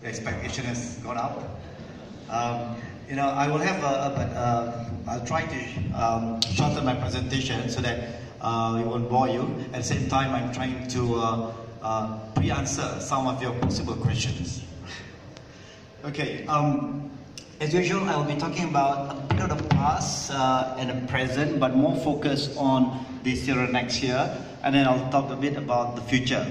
the expectation has gone up. I will have I'll try to shorten my presentation so that it won't bore you. At the same time, I'm trying to pre-answer some of your possible questions. Okay. As usual, I will be talking about a bit of the past and the present, but more focused on this year and next year, and then I'll talk a bit about the future.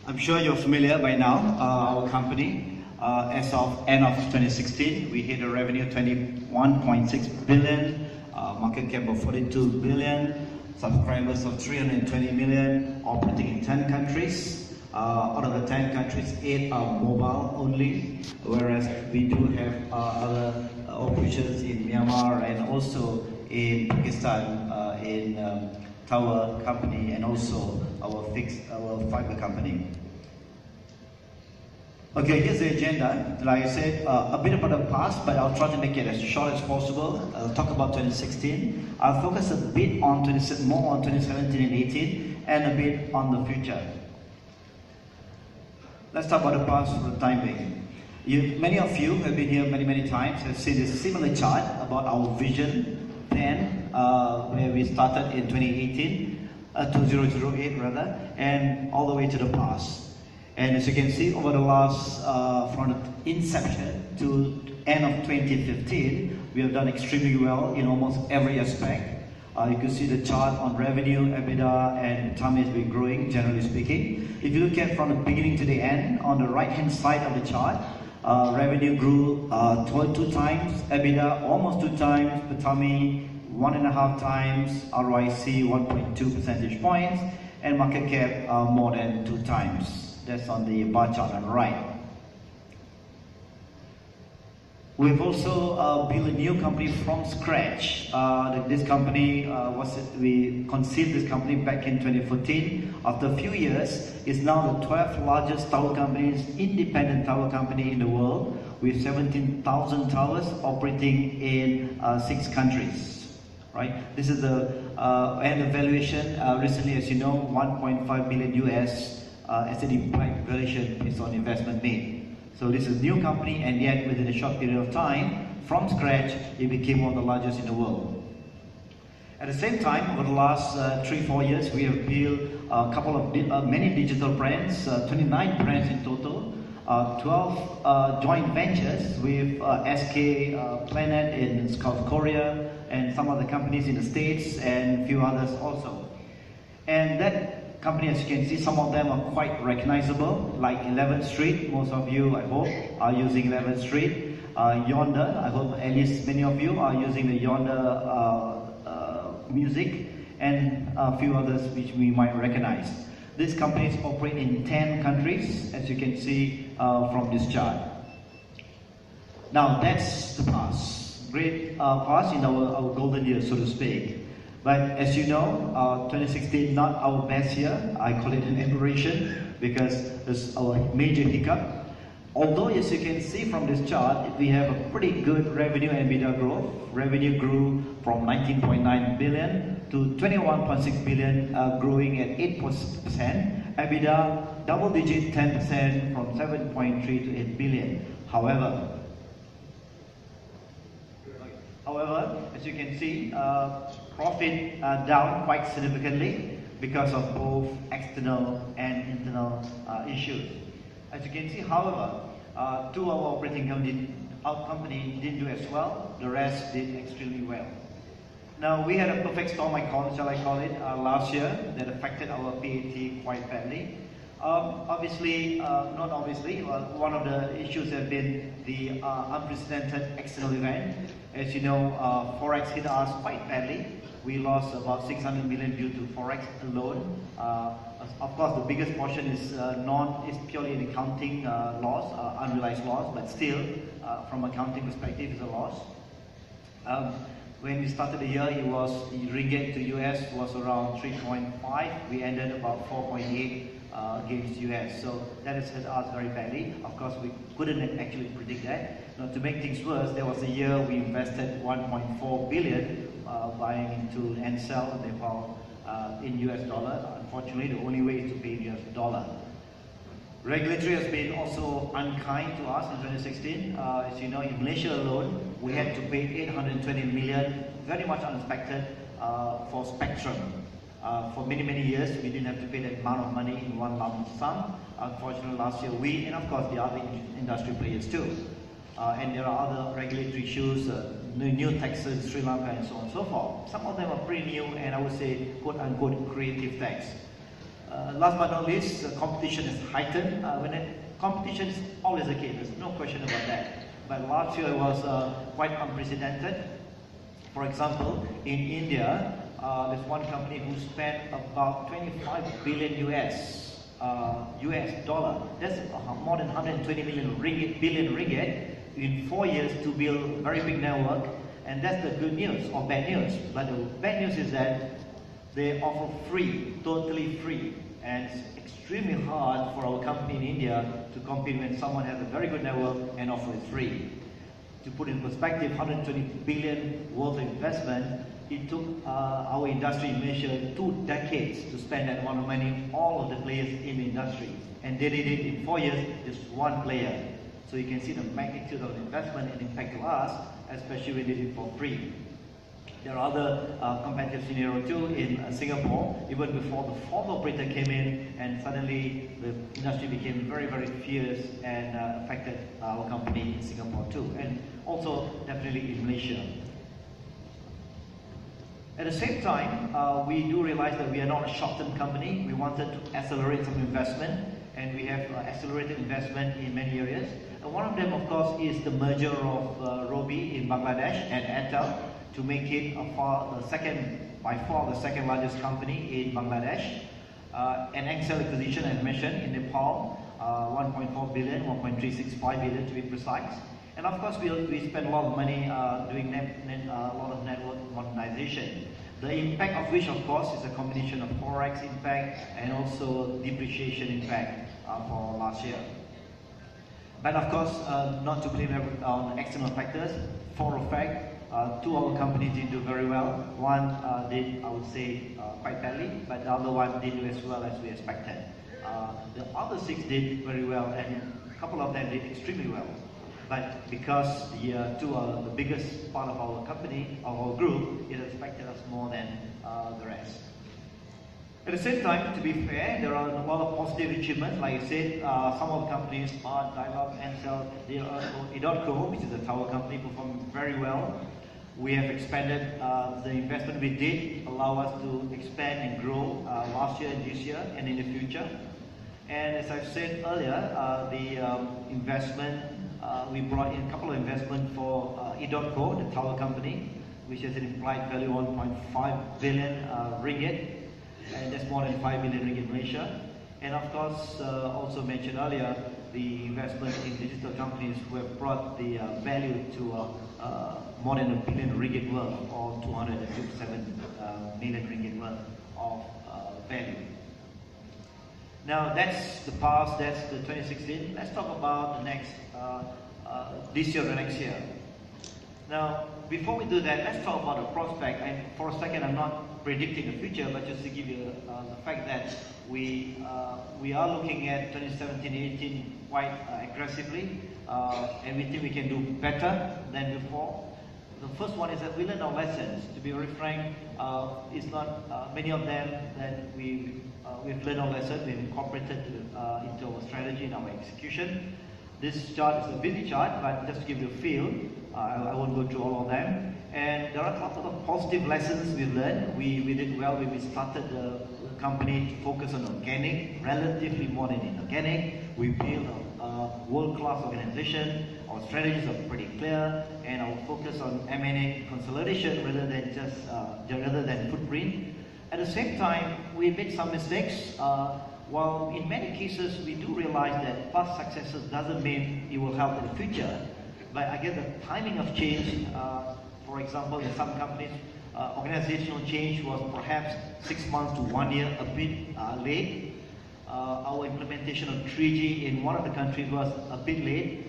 I'm sure you're familiar by now, our company. As of end of 2016, we hit a revenue of 21.6 billion, market cap of 42 billion, subscribers of 320 million, operating in 10 countries. Out of the 10 countries, 8 are mobile only, whereas we do have other operations in Myanmar and also in Pakistan, in tower company, and also our fiber company. Okay, here's the agenda. Like I said, a bit about the past, but I'll try to make it as short as possible. I'll talk about 2016. I'll focus a bit on more on 2017 and 18, and a bit on the future. Let's talk about the past for the time being. Many of you have been here many times, have seen this similar chart about our vision then, where we started in 2018, 2008 rather, and all the way to the past. And as you can see, over the last, from the inception to end of 2015, we have done extremely well in almost every aspect. You can see the chart on revenue, EBITDA, and PATAMI has been growing, generally speaking. If you look at from the beginning to the end, on the right-hand side of the chart, revenue grew 2 times, EBITDA almost 2 times, PATAMI 1.5 times, ROIC 1.2 percentage points, and market cap more than 2 times. That's on the bar chart on the right. We've also built a new company from scratch. This company we conceived this company back in 2014. After a few years, it's now the 12th largest tower company, independent tower company in the world, with 17,000 towers operating in 6 countries. Right? This is and the valuation recently, as you know, 1.5 billion US as an implied valuation based on investment made. So this is a new company, and yet within a short period of time, from scratch, it became one of the largest in the world. At the same time, over the last 3-4 years, we have built a couple of many digital brands, 29 brands in total, 12 joint ventures with SK Planet in South Korea, and some other companies in the States, and a few others also. And that company, as you can see, some of them are quite recognizable, like 11th Street. Most of you, I hope, are using 11th Street. Yonder, I hope at least many of you are using the Yonder music, and a few others which we might recognize. These companies operate in 10 countries, as you can see from this chart. Now, that's the past. Great past in our golden years, so to speak. But as you know, 2016 not our best year. I call it an aberration because it's our major hiccup. Although, as you can see from this chart, we have a pretty good revenue and EBITDA growth. Revenue grew from 19.9 billion to 21.6 billion, growing at 8%. EBITDA double-digit 10% from 7.3 to 8 billion. However, as you can see, profit down quite significantly because of both external and internal issues. As you can see, however, 2 of our operating company didn't do as well. The rest did extremely well. Now, we had a perfect storm, shall I call it, last year that affected our PAT quite badly. Not obviously, one of the issues have been the unprecedented external event. As you know, Forex hit us quite badly. We lost about 600 million due to Forex alone. Of course, the biggest portion is purely an accounting loss, unrealized loss, but still, from accounting perspective, it's a loss. When we started the year, it was ringgit to US was around 3.5. We ended about 4.8 against US. So that has hit us very badly. Of course, we couldn't actually predict that. Now, to make things worse, there was a year we invested 1.4 billion buying into Ncell and Nepal in US dollar. Unfortunately, the only way is to pay in US dollar. Regulatory has been also unkind to us in 2016. As you know, in Malaysia alone, we had to pay 820 million, very much unexpected, for spectrum. For many, many years, we didn't have to pay that amount of money in one lump sum. Unfortunately, last year we, and of course the other industry players too. And there are other regulatory issues, new taxes in Sri Lanka and so on and so forth. Some of them are pretty new and I would say quote-unquote creative tax. Last but not least, competition is heightened. Competition is always the case, there's no question about that. But last year was quite unprecedented. For example, in India, there's one company who spent about 25 billion US dollar. That's more than 120 billion ringgit in 4 years to build a very big network. And that's the good news or bad news. But the bad news is that they offer free, totally free. And it's extremely hard for our company in India to compete when someone has a very good network and offer it free. To put in perspective, 120 billion worth of investment, it took our industry in Malaysia 2 decades to spend that amount of money, all of the players in the industry. And they did it in 4 years, just one player. So you can see the magnitude of the investment and impact to us, especially when they did it for free. There are other competitive scenario too in Singapore, even before the fourth operator came in, and suddenly the industry became very, very fierce and affected our company in Singapore too, and also definitely in Malaysia. At the same time, we do realize that we are not a short-term company. We wanted to accelerate some investment, and we have accelerated investment in many areas. And one of them, of course, is the merger of Robi in Bangladesh and Airtel to make it by far the second largest company in Bangladesh. An Axiata acquisition, as mentioned, in Nepal, 1.4 billion, 1.365 billion to be precise. And of course, we spend a lot of money doing a lot of network modernization. The impact of which, of course, is a combination of forex impact and also depreciation impact for last year. But of course, not to blame on external factors. For a fact, 2 of our companies did do very well. One did, I would say, quite badly, but the other one did do as well as we expected. The other 6 did very well, and a couple of them did extremely well. But because the 2 are the biggest part of our company, of our group, it affected us more than the rest. At the same time, to be fair, there are a lot of positive achievements. Like I said, some of the companies, Smart, Dialog, Ansel, edotco, which is a tower company, performed very well. We have expanded the investment we did, allow us to expand and grow last year and this year and in the future. And as I've said earlier, the investment, we brought in a couple of investments for edotco, the tower company, which has an implied value of 1.5 billion ringgit. And that's more than 5 billion ringgit in Malaysia. And of course, also mentioned earlier, the investment in digital companies who have brought the value to more than 1 billion ringgit worth, or 257 million ringgit worth of value. Now that's the past, that's the 2016. Let's talk about the next, this year or next year. Now, before we do that, let's talk about the prospect. And for a second, I'm not predicting the future, but just to give you the fact that we are looking at 2017-18 quite aggressively, and we think we can do better than before. The first one is that we learned our lessons. To be very frank, it's not many of them that we've learned our lessons. We've incorporated into our strategy and our execution. This chart is a busy chart, but just to give you a feel, I won't go through all of them. And there are a couple of positive lessons we've learned. We did well when we started the company to focus on organic, relatively more than inorganic. We built a world-class organization. Our strategies are pretty clear, and our focus on M&A consolidation rather than footprint. At the same time, we made some mistakes. While in many cases we do realize that past successes doesn't mean it will help in the future, but I guess the timing of change, for example, in some companies, organizational change was perhaps 6 months to 1 year, a bit late. Our implementation of 3G in one of the countries was a bit late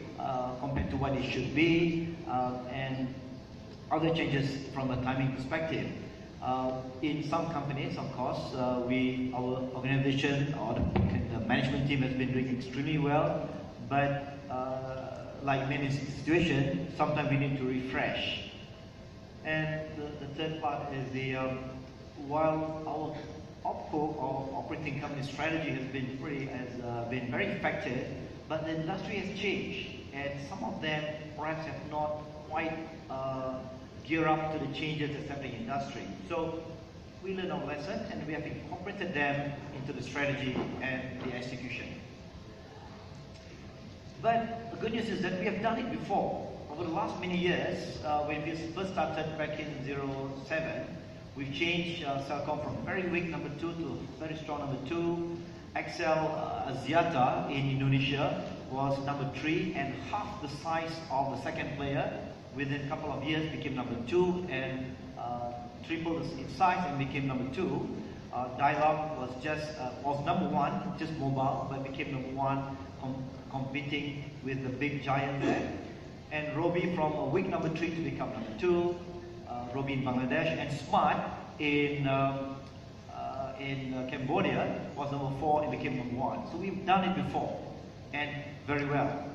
compared to what it should be, and other changes from a timing perspective. In some companies, of course, our organization or the management team has been doing extremely well, but like many situations, sometimes we need to refresh. And the third part is while our OpCo or operating company strategy has been very effective, but the industry has changed, and some of them perhaps have not quite geared up to the changes that's happening in the industry. So we learned our lessons and we have incorporated them into the strategy and the execution. But the good news is that we have done it before. Over the last many years, when we first started back in 2007, we've changed Celcom from very weak number 2 to very strong number 2. Axiata in Indonesia was number 3 and half the size of the second player. Within a couple of years became number 2 and tripled in size and became number 2. Dialog was number 1, just mobile, but became number 1, competing with the big giant there. And Robi from a weak number 3 to become number 2. Robi in Bangladesh, and Smart in Cambodia was number 4 and became number 1. So we've done it before and very well.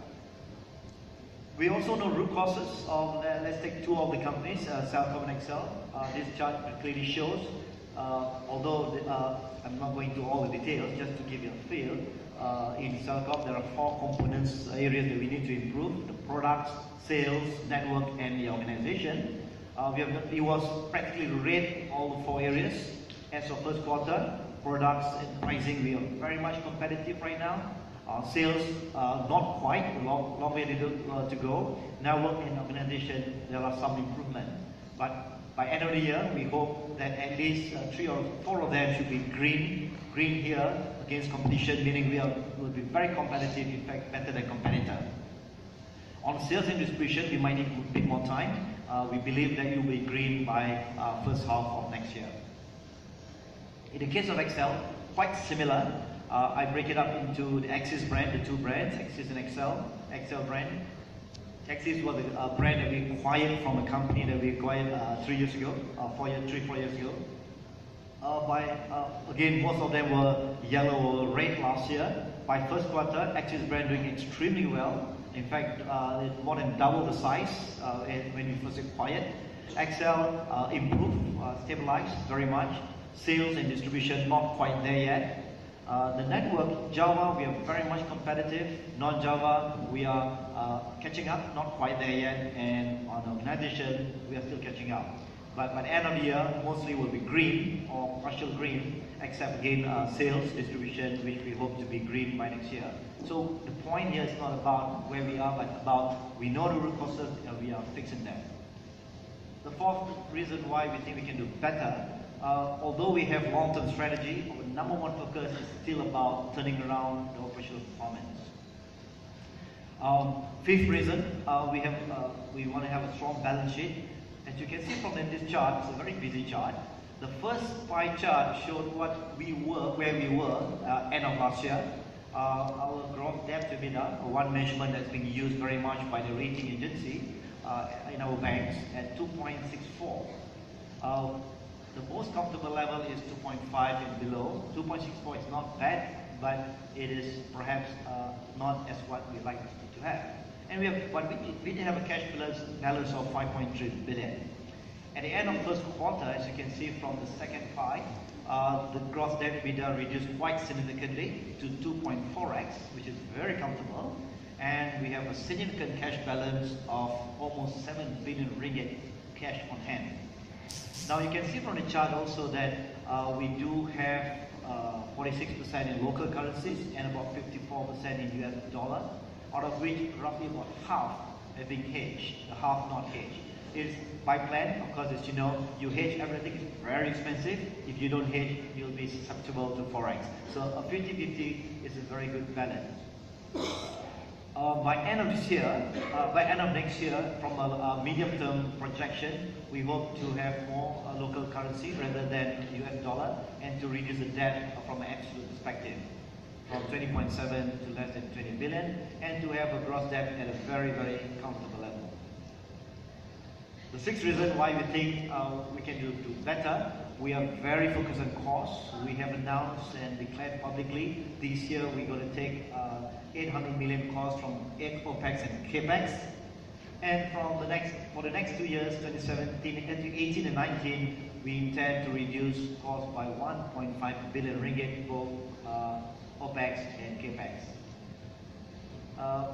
We also know root causes of, let's take two of the companies, Celcom and XL. This chart clearly shows, although I'm not going to all the details, just to give you a feel. In Celcom, there are 4 components, areas that we need to improve: the products, sales, network, and the organization. It was practically red, all the 4 areas. As of first quarter, products and pricing, we are very much competitive right now. Sales, not quite, a long way to go. Network and organization, there are some improvement. But by end of the year, we hope that at least 3 or 4 of them should be green here against competition, meaning will be very competitive, in fact better than competitor. On sales and distribution, we might need a bit more time. We believe that it will be green by first half of next year. In the case of XL, quite similar. I break it up into the Axis brand, the 2 brands, Axis and XL brand. Axis was a brand that we acquired from a company that we acquired 3 years ago, 4 years ago. Again, most of them were yellow or red last year. By first quarter, Axis brand doing extremely well. In fact, it more than double the size when we first acquired. XL improved, stabilized very much. Sales and distribution not quite there yet. The network, Java, we are very much competitive. Non-Java, we are catching up, not quite there yet. And on organization, we are still catching up. But by the end of the year, mostly will be green or partial green, except again sales, distribution, which we hope to be green by next year. So the point here is not about where we are, but about we know the root causes and we are fixing them. The fourth reason why we think we can do better, although we have long-term strategy, our number 1 focus is still about turning around the operational performance. Fifth reason, we want to have a strong balance sheet. As you can see from this chart, it's a very busy chart. The first pie chart showed where we were end of last year. Our gross debt to EBITDA, one measurement that's being used very much by the rating agency in our banks, at 2.64. The most comfortable level is 2.5 and below. 2.64 is not bad, but it is perhaps not as what we like to have. And we did have a cash balance of 5.3 billion. At the end of first quarter, as you can see from the second pie, the gross debt EBITDA reduced quite significantly to 2.4x, which is very comfortable. And we have a significant cash balance of almost 7 billion ringgit cash on hand. Now you can see from the chart also that we do have 46% in local currencies and about 54% in US dollar, out of which roughly about half have been hedged, the half not hedged. It's by plan, of course, as you know, you hedge everything, it's very expensive. If you don't hedge, you'll be susceptible to Forex. So a 50-50 is a very good balance. By end of next year, from a medium-term projection, we hope to have more local currency rather than US dollar, and to reduce the debt from an absolute perspective, from 20.7 to less than 20 billion, and to have a gross debt at a very, very comfortable level. The sixth reason why we think we can do better, We are very focused on costs. We have announced and declared publicly this year we're going to take 800 million costs from OPEX and CAPEX. And for the next 2 years, 2017, 18 and 19, we intend to reduce costs by 1.5 billion ringgit, both OPEX and CAPEX.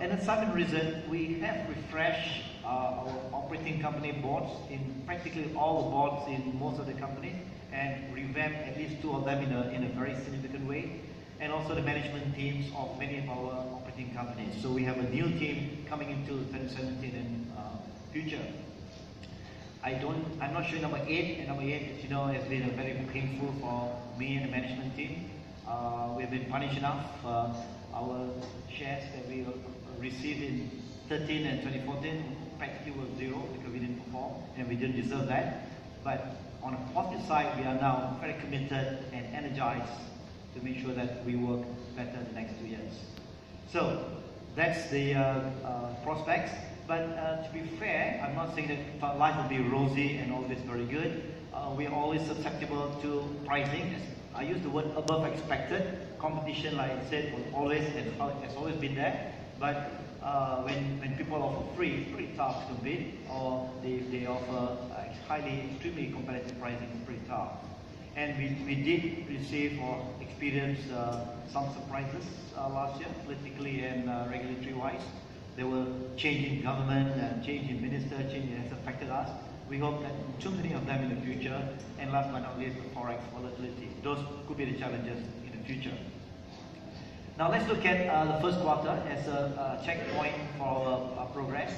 And at some reason, we have refreshed our operating company boards in practically all the boards in most of the companies, and revamped at least 2 of them in a very significant way, and also the management teams of many of our operating companies. So we have a new team coming into 2017 and future. I'm not sure number 8, and number 8, as you know, has been very painful for me and the management team. We've been punished enough. Our shares that we received in 13 and 2014 practically was 0 because we didn't perform and we didn't deserve that. But on a positive side, we are now very committed and energized to make sure that we work better the next 2 years. So that's the prospects. But to be fair, I'm not saying that life will be rosy and always very good. We are always susceptible to pricing. I use the word above expected. Competition, like I said, has always been there. But when people offer free, it's pretty tough to bid, or they offer extremely competitive pricing, it's pretty tough. And we did receive or experience some surprises last year, politically and regulatory-wise. There were change in government, change in minister, change that has affected us. We hope that too many of them in the future, and last but not least, the forex volatility. Those could be the challenges in the future. Now let's look at the first quarter as a checkpoint for our progress.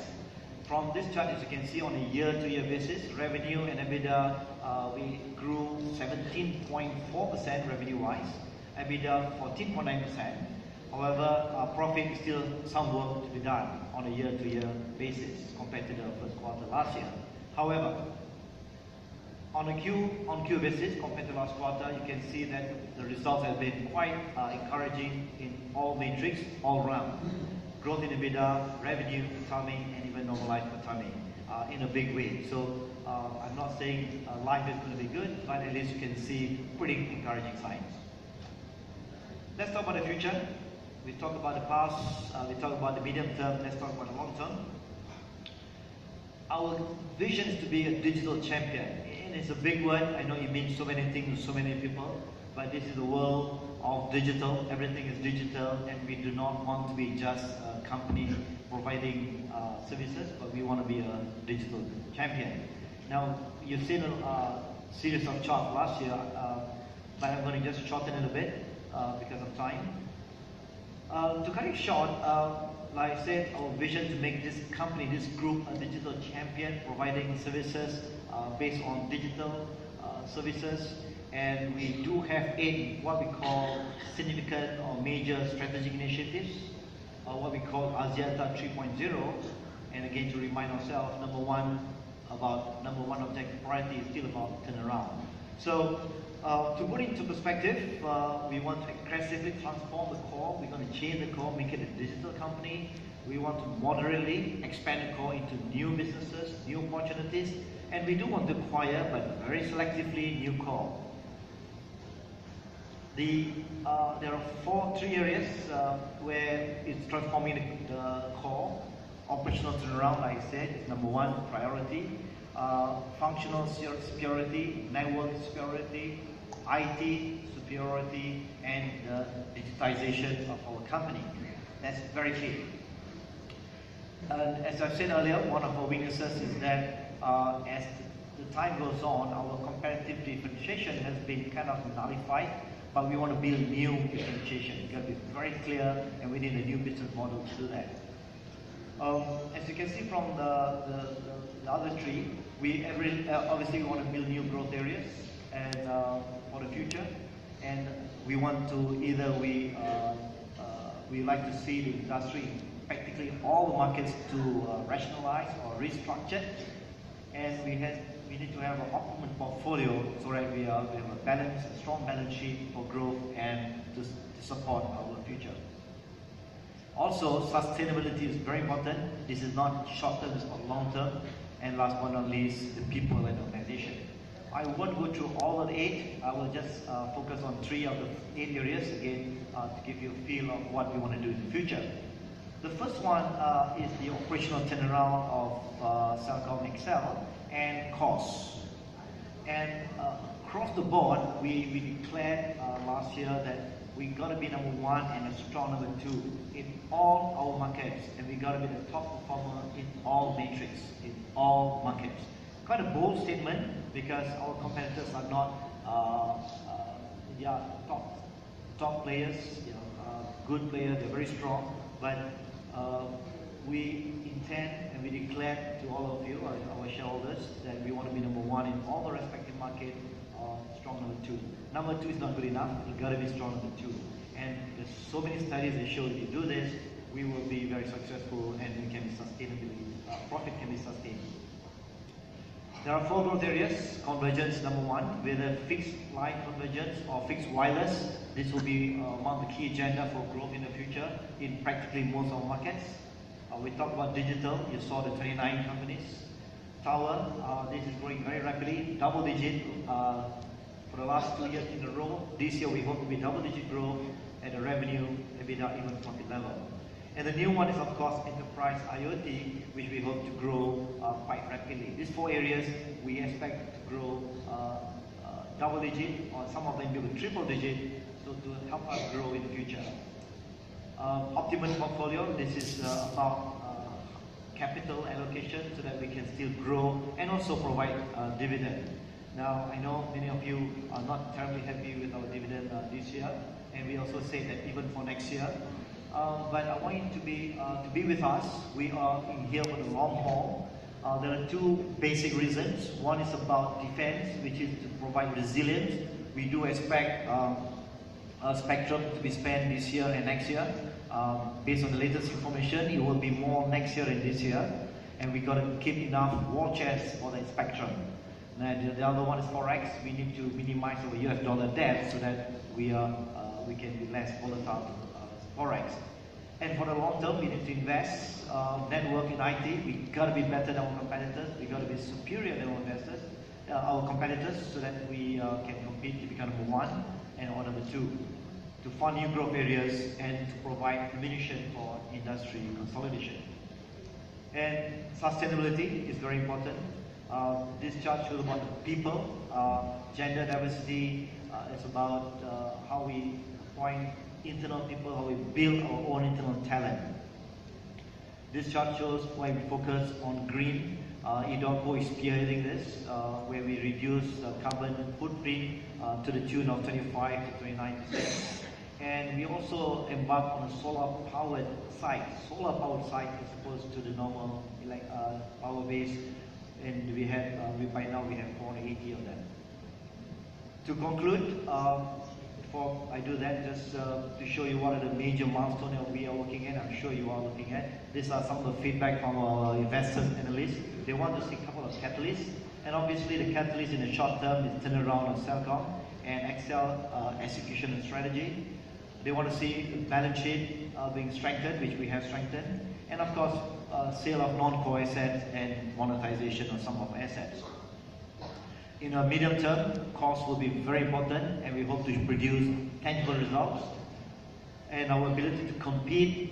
From this chart, as you can see, on a year-to-year basis, revenue and EBITDA, we grew 17.4% revenue-wise, EBITDA 14.9%. However, profit is still some work to be done on a year-to-year basis compared to the first quarter last year. However, on a Q basis compared to last quarter, you can see that the results have been quite encouraging in all metrics, all round. Growth in EBITDA, revenue, PATAMI, and even normalized PATAMI in a big way. So I'm not saying life is going to be good, but at least you can see pretty encouraging signs. Let's talk about the future. We talk about the past, we talk about the medium term, let's talk about the long term. Our vision is to be a digital champion. And it's a big word. I know it means so many things to so many people, but this is the world of digital. Everything is digital, and we do not want to be just a company providing services, but we want to be a digital champion. Now, you've seen a series of charts last year, but I'm going to just shorten it a bit because of time. To cut it short, like I said, our vision to make this company, this group, a digital champion, providing services based on digital services. And we do have 8 what we call significant or major strategic initiatives, what we call Axiata 3.0. And again, to remind ourselves, number one objective priority is still about turnaround. So to put it into perspective, we want to aggressively transform the core. We're going to change the core, make it a digital company. We want to moderately expand the core into new businesses, new opportunities, and we do want to acquire, but very selectively, new core. There are 3 areas where it's transforming the core. Operational turnaround, like I said, is number 1 priority. Functional superiority, network superiority, IT superiority, and the digitization of our company. That's very key. And as I said earlier, one of our weaknesses is that as the time goes on, our competitive differentiation has been kind of nullified, but we want to build new differentiation. It's got to be very clear, and we need a new business model to do that. As you can see from the other 3, we obviously want to build new growth areas and for the future, and we want to we like to see the industry, practically all the markets, to rationalize or restructure, and we need to have an optimum portfolio so that we have a strong balance sheet for growth and to support our future. Also, sustainability is very important. This is not short term, it's not long term. And last but not least, the people and organization. I won't go through all of the 8. I will just focus on 3 of the 8 areas again to give you a feel of what we want to do in the future. The first one is the operational turnaround of Celcom XL and costs. And across the board, we declared last year that we got to be number 1 and a strong number 2 in all our markets, and we got to be the top performer in all metrics, in all markets. Quite a bold statement because our competitors are not top players, good players. They're very strong, but we intend and we declare to all of you, our shareholders, that we want to be number 1 in all the respective markets, strong number 2. Number 2 is not good enough. You got to be strong number 2. And there's so many studies that show if you do this, we will be very successful and we can be sustainably, profit can be sustained. There are 4 growth areas. Convergence, number 1, whether fixed line convergence or fixed wireless. This will be among the key agenda for growth in the future in practically most of our markets. We talked about digital. You saw the 29 companies. Tower, this is growing very rapidly, double digit for the last 2 years in a row. This year we hope to be double digit growth at the revenue, EBITDA, even profit level. And the new one is, of course, enterprise IoT, which we hope to grow quite rapidly. These 4 areas we expect to grow double digit, or some of them even triple digit, so to help us grow in the future. Optimum portfolio, this is about capital allocation so that we can still grow and also provide dividend. Now, I know many of you are not terribly happy with our dividend this year, and we also say that even for next year. But I want you to be with us. We are in here for the long haul. There are 2 basic reasons. One is about defense, which is to provide resilience. We do expect spectrum to be spent this year and next year. Based on the latest information, it will be more next year and this year. And we got to keep enough war chests for the spectrum. And the other one is forex. We need to minimize our US dollar debt so that we can be less volatile to forex. And for the long term, we need to invest network in IT. We got to be better than our competitors. We got to be superior than our competitors, so that we can compete to become number 1 and or number 2. To fund new growth areas and to provide ammunition for industry consolidation. And sustainability is very important. This chart shows about the people. Gender diversity is about how we appoint internal people, how we build our own internal talent. This chart shows why we focus on green. EDOCO is spearheading this, where we reduce carbon footprint to the tune of 25 to 29%. And we also embark on a solar-powered site. Solar-powered site as opposed to the normal power-based, and by now we have 480 of them. To conclude, before I do that, just to show you what are the major milestones that we are working at, I'm sure you are looking at. These are some of the feedback from our investors and analysts. They want to see a couple of catalysts. And obviously the catalyst in the short term is turnaround of Celcom and XL execution and strategy. They want to see the balance sheet being strengthened, which we have strengthened. And of course, sale of non-core assets and monetization of some of assets. In a medium term, cost will be very important, and we hope to produce tangible results. And our ability to compete